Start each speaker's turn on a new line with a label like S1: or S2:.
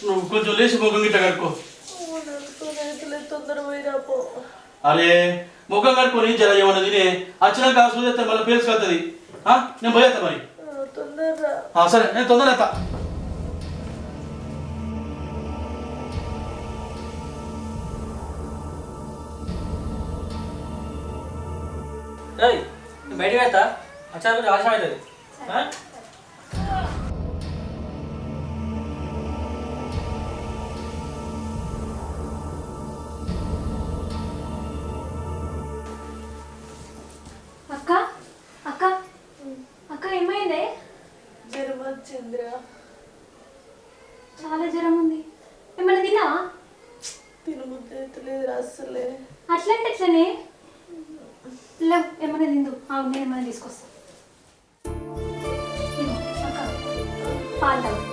S1: నువ్వు కొంచెం లేచి ముఖం గిట్ట కడుక్కో.
S2: తొందర పోయిరాపో.
S1: అరే ముఖం కడుక్కొని జర ఏమన్నా తినే వచ్చినాక సూర్యత మళ్ళీ పేల్చి వస్తుంది. నేను పోయేస్తా మరి.
S2: తొందరగా
S1: సరే నేను తొందరగా.
S3: బయటకు వెళ్తా వచ్చా ఆలస్యం అవుతుంది.
S4: అక్క అక్క అక్క ఏమైంది?
S2: జ్వరం వచ్చిందిరా.
S4: చాలా జ్వరం ఉంది. ఏమన్నా తిన్నావా?
S2: తినబుద్ధి అవుతలేదురా అస్సలే.
S4: అట్లంటే ఎట్లనే లేవు. ఏమన్నా తిందు. నేను ఏమైనా తీసుకొస్తా. అక్క పాలు తాగు.